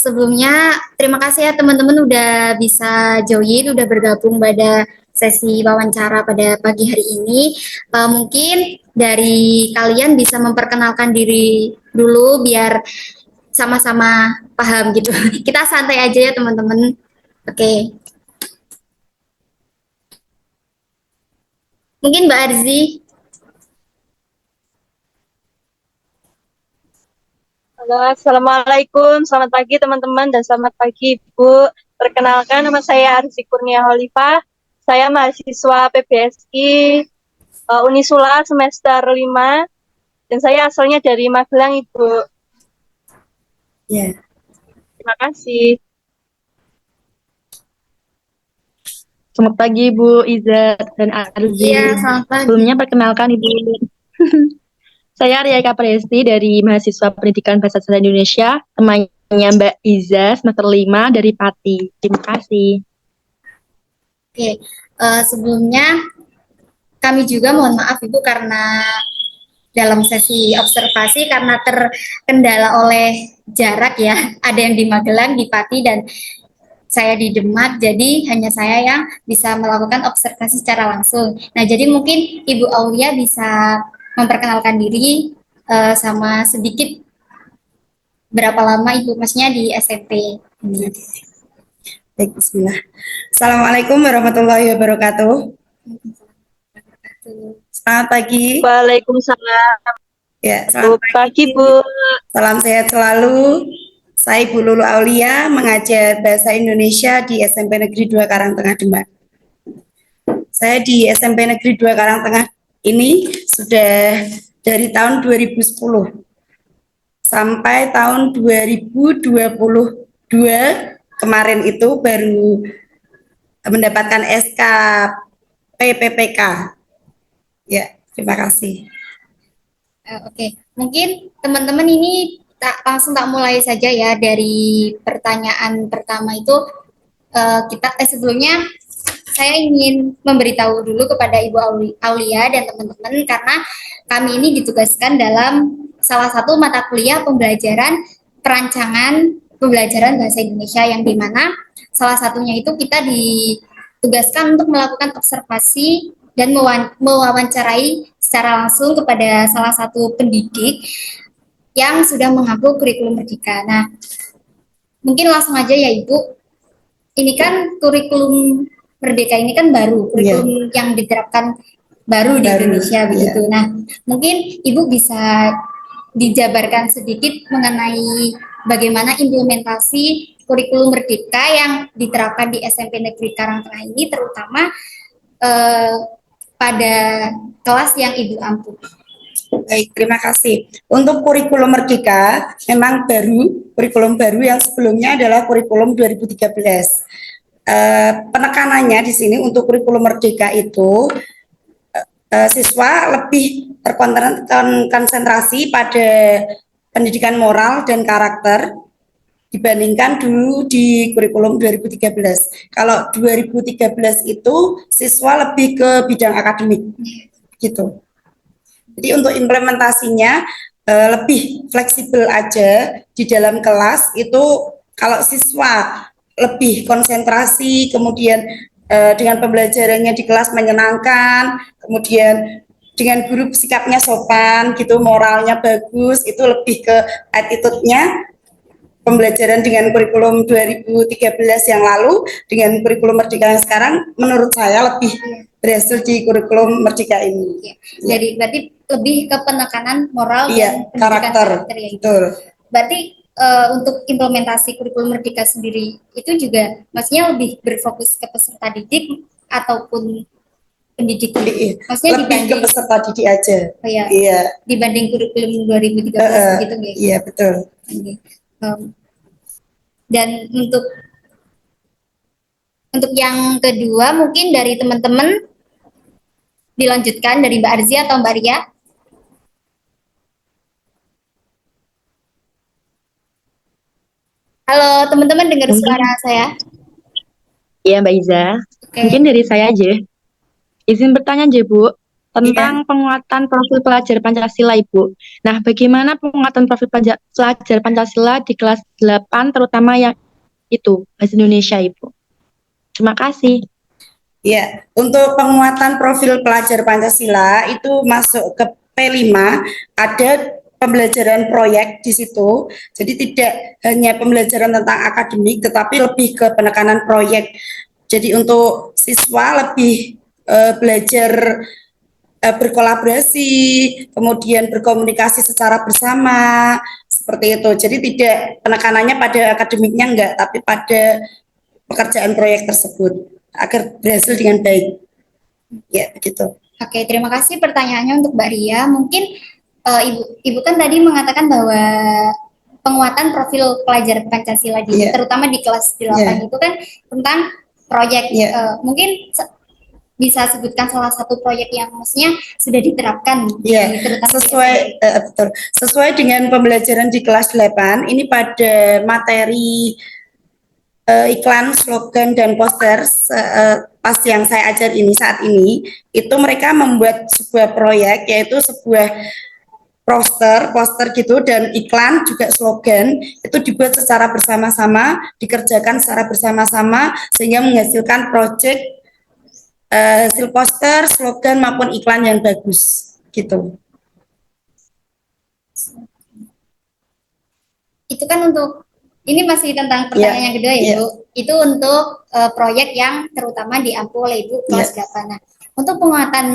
Sebelumnya, terima kasih ya teman-teman udah bisa join, udah bergabung pada sesi wawancara pada pagi hari ini. Mungkin dari kalian bisa memperkenalkan diri dulu biar sama-sama paham gitu. Kita santai aja ya teman-teman. Oke, mungkin Mbak Arzi. Halo, Assalamualaikum. Selamat pagi teman-teman dan selamat pagi Ibu. Perkenalkan nama saya Arzi Kurnia Holifah. Saya mahasiswa PBSI Unisula semester 5 dan saya asalnya dari Magelang Ibu. Ya, Terima kasih. Selamat pagi Ibu Iza dan Iya, Arzi. selamat pagi. Sebelumnya perkenalkan Ibu. Saya Arya Kapresti dari mahasiswa Pendidikan Bahasa Sastra Indonesia, temannya Mbak Iza semester 5 dari Pati. Terima kasih. Oke, sebelumnya kami juga mohon maaf Ibu karena dalam sesi observasi karena terkendala oleh jarak ya. Ada yang di Magelang, di Pati, dan saya di Demak, jadi hanya saya yang bisa melakukan observasi secara langsung. Nah, jadi mungkin Ibu Aulia bisa memperkenalkan diri sama sedikit berapa lama Ibu maksudnya di SMP ini. baik, bismillah. Assalamualaikum warahmatullahi wabarakatuh. Selamat pagi. Waalaikumsalam. Ya, selamat Selamat pagi, pagi. Bu. Salam sehat selalu. Saya Ibu Lulu Aulia, mengajar Bahasa Indonesia di SMP Negeri 2 Karangtengah Demak. Saya di SMP Negeri 2 Karangtengah ini sudah dari tahun 2010 sampai tahun 2022 kemarin itu baru mendapatkan SK PPPK. Ya, terima kasih. Oke, mungkin teman-teman ini langsung tak mulai saja ya dari pertanyaan pertama itu sebelumnya saya ingin memberitahu dulu kepada Ibu Aulia dan teman-teman karena kami ini ditugaskan dalam salah satu mata kuliah pembelajaran perancangan pembelajaran bahasa Indonesia yang dimana salah satunya itu kita ditugaskan untuk melakukan observasi dan mewawancarai secara langsung kepada salah satu pendidik yang sudah mengaku kurikulum Merdeka. Nah, mungkin langsung aja ya Ibu, ini kan kurikulum Merdeka ini kan baru, kurikulum yang diterapkan baru di Indonesia begitu. Nah, mungkin Ibu bisa dijabarkan sedikit mengenai bagaimana implementasi kurikulum Merdeka yang diterapkan di SMP Negeri Karangtengah ini, terutama eh, pada kelas yang Ibu ampu. Baik, terima kasih. Untuk kurikulum Merdeka, memang kurikulum baru yang sebelumnya adalah kurikulum 2013. Penekanannya di sini untuk kurikulum Merdeka itu siswa lebih terkonsentrasi pada pendidikan moral dan karakter dibandingkan dulu di kurikulum 2013. Kalau 2013 itu siswa lebih ke bidang akademik, gitu. Jadi untuk implementasinya lebih fleksibel aja di dalam kelas itu kalau siswa lebih konsentrasi, kemudian dengan pembelajarannya di kelas menyenangkan, kemudian dengan guru sikapnya sopan gitu, moralnya bagus, itu lebih ke attitude-nya pembelajaran dengan kurikulum 2013 yang lalu dengan kurikulum Merdeka yang sekarang menurut saya lebih berhasil di kurikulum Merdeka ini. Jadi berarti lebih ke penekanan moral dan karakter. Ya. Betul. Berarti untuk implementasi kurikulum Merdeka sendiri itu juga maksudnya lebih berfokus ke peserta didik ataupun pendidik. Maksudnya lebih ke peserta didik aja. Oh ya, iya. Dibanding kurikulum 2013 gitu ya. Iya, betul. Dan untuk yang kedua mungkin dari teman-teman dilanjutkan dari Mbak Arzi atau Mbak Ria. Halo teman-teman, dengar suara saya? Iya Mbak Iza. Mungkin dari saya aja. Izin bertanya aja Bu. tentang penguatan profil pelajar Pancasila, Ibu. Nah, bagaimana penguatan profil pelajar Pancasila di kelas 8, terutama yang itu, Bahasa Indonesia, Ibu? Terima kasih. Ya, untuk penguatan profil pelajar Pancasila itu masuk ke P5, ada pembelajaran proyek di situ. Jadi tidak hanya pembelajaran tentang akademik, tetapi lebih ke penekanan proyek. Jadi untuk siswa lebih belajar berkolaborasi, kemudian berkomunikasi secara bersama, seperti itu. Jadi tidak penekanannya pada akademiknya enggak, tapi pada pekerjaan proyek tersebut agar berhasil dengan baik. Ya, begitu. Oke, terima kasih pertanyaannya untuk Mbak Ria. Mungkin Ibu kan tadi mengatakan bahwa penguatan profil pelajar Pancasila terutama di kelas 8 itu kan tentang proyek. Mungkin bisa sebutkan salah satu proyek yang maksudnya sudah diterapkan sesuai dengan pembelajaran di kelas 8 ini pada materi iklan, slogan dan poster pas yang saya ajar ini saat ini itu mereka membuat sebuah proyek, yaitu sebuah poster gitu, dan iklan juga slogan itu dibuat secara bersama-sama, dikerjakan secara bersama-sama sehingga menghasilkan proyek hasil poster, slogan maupun iklan yang bagus gitu. Itu kan untuk ini masih tentang pertanyaan yang kedua ya, Bu. Itu untuk proyek yang terutama diampu oleh Ibu kelas 8. Nah, untuk penguatan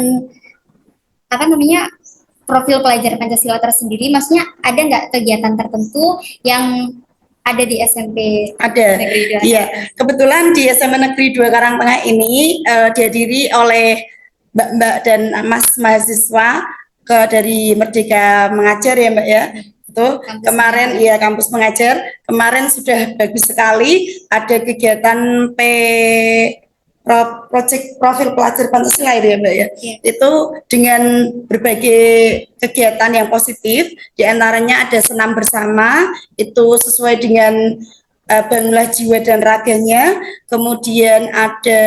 profil pelajar Pancasila tersendiri, maksudnya ada nggak kegiatan tertentu yang ada di SMP Negeri 2? Iya, kebetulan di SMP Negeri 2 Karangtengah ini dihadiri oleh Mbak-mbak dan Mas mahasiswa dari Merdeka Mengajar ya Mbak ya. Itu kemarin ya kampus mengajar, kemarin sudah bagus sekali, ada kegiatan proyek profil pelajar Pancasila itu ya Mbak ya. Itu dengan berbagai kegiatan yang positif, diantaranya ada senam bersama, itu sesuai dengan bangunlah jiwa dan raganya, kemudian ada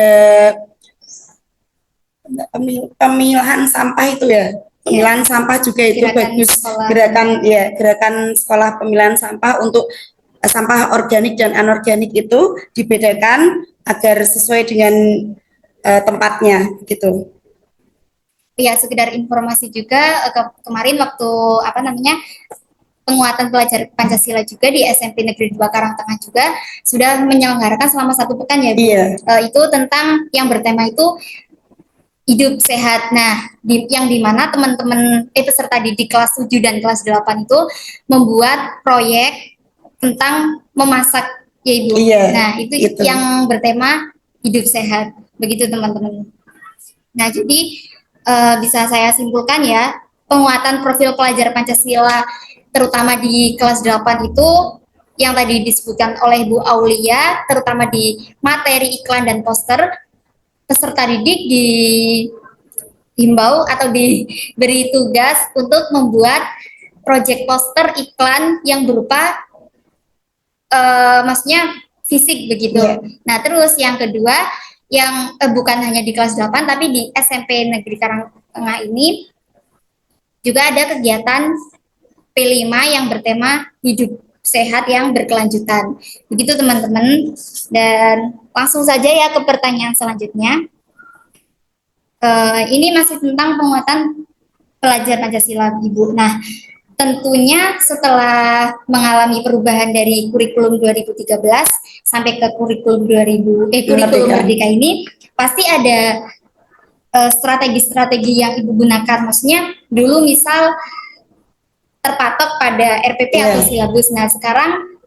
pemilahan sampah itu ya. Pemilahan sampah juga itu bagus, gerakan sekolah pemilahan sampah untuk sampah organik dan anorganik itu dibedakan agar sesuai dengan tempatnya gitu. Ya, sekedar informasi juga kemarin waktu penguatan pelajar Pancasila juga di SMP Negeri 2 Karangtengah juga sudah menyelenggarakan selama 1 pekan ya Bu. Itu tentang yang bertema itu hidup sehat. Nah, yang dimana teman-teman peserta didik kelas 7 dan kelas 8 itu membuat proyek tentang memasak ya Ibu. Nah, itu yang bertema hidup sehat. Begitu teman-teman. Nah, jadi bisa saya simpulkan ya, penguatan profil pelajar Pancasila terutama di kelas 8 itu yang tadi disebutkan oleh Bu Aulia, terutama di materi iklan dan poster, peserta didik dihimbau atau diberi tugas untuk membuat proyek poster iklan yang berupa maksudnya fisik begitu. Nah, terus yang kedua yang bukan hanya di kelas 8 tapi di SMP Negeri Karangtengah ini juga ada kegiatan P5 yang bertema hidup sehat yang berkelanjutan. Begitu teman-teman. Dan langsung saja ya ke pertanyaan selanjutnya. Ini masih tentang penguatan pelajar Pancasila Ibu. Nah, tentunya setelah mengalami perubahan dari kurikulum 2013 sampai ke kurikulum kurikulum Merdeka ini pasti ada strategi-strategi yang Ibu gunakan. Maksudnya dulu misal terpatok pada RPP atau silabus. Nah, sekarang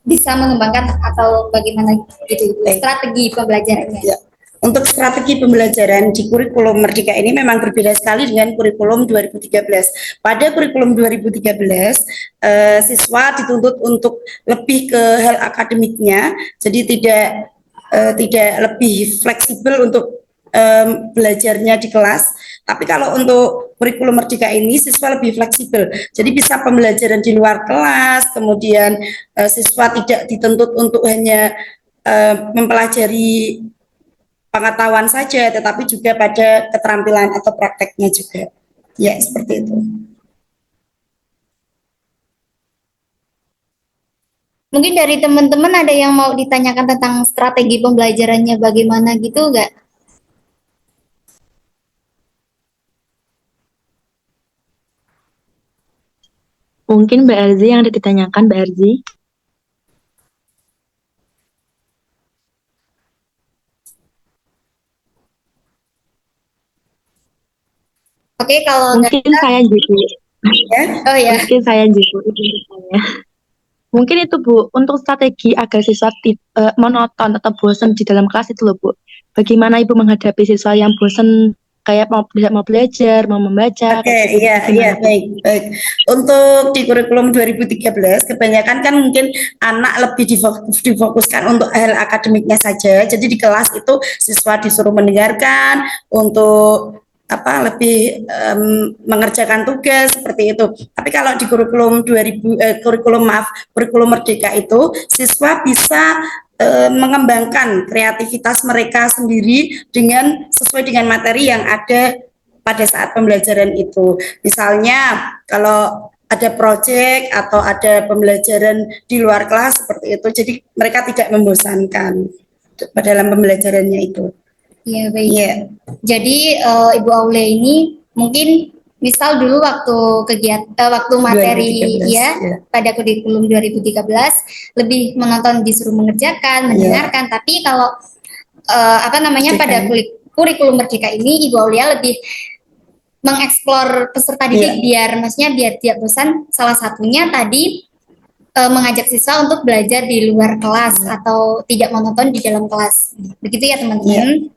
bisa mengembangkan atau bagaimana gitu strategi pembelajarannya. Untuk strategi pembelajaran di kurikulum Merdeka ini memang berbeda sekali dengan kurikulum 2013. Pada kurikulum 2013, siswa dituntut untuk lebih ke hal akademiknya, jadi tidak lebih fleksibel untuk belajarnya di kelas. Tapi kalau untuk kurikulum Merdeka ini siswa lebih fleksibel, jadi bisa pembelajaran di luar kelas, kemudian siswa tidak dituntut untuk hanya mempelajari pengetahuan saja, tetapi juga pada keterampilan atau prakteknya juga. Ya, seperti itu. Mungkin dari teman-teman ada yang mau ditanyakan tentang strategi pembelajarannya bagaimana gitu nggak? Mungkin Mbak Arzi yang ada ditanyakan, Mbak Arzi. Oke, kalau nggak Mungkin saya juga. Ya. oh ya, Mungkin saya juga. Mungkin itu Bu, untuk strategi agar siswa monoton atau bosan di dalam kelas itu loh Bu. Bagaimana Ibu menghadapi siswa yang bosan kayak tidak mau belajar, mau membaca, Oke, kayak gitu. iya, iya, Gimana Bu? baik, baik. Untuk di kurikulum 2013, kebanyakan kan mungkin anak lebih difokuskan untuk hal akademiknya saja. Jadi di kelas itu siswa disuruh mendengarkan untuk apa lebih mengerjakan tugas seperti itu. Tapi kalau di kurikulum 2000 kurikulum Merdeka itu siswa bisa mengembangkan kreativitas mereka sendiri dengan sesuai dengan materi yang ada pada saat pembelajaran itu. Misalnya kalau ada proyek atau ada pembelajaran di luar kelas seperti itu, jadi mereka tidak membosankan dalam pembelajarannya itu. iya baik. Iya. Jadi Ibu Aulia ini mungkin misal dulu waktu waktu materi 2013, ya ya. pada kurikulum 2013 lebih menonton disuruh mengerjakan, mendengarkan. Tapi kalau apa namanya pada kurikulum Merdeka ini Ibu Aulia lebih mengeksplor peserta didik maksudnya biar tidak bosan. Salah satunya tadi mengajak siswa untuk belajar di luar kelas atau tidak monoton di dalam kelas. Begitu ya teman-teman.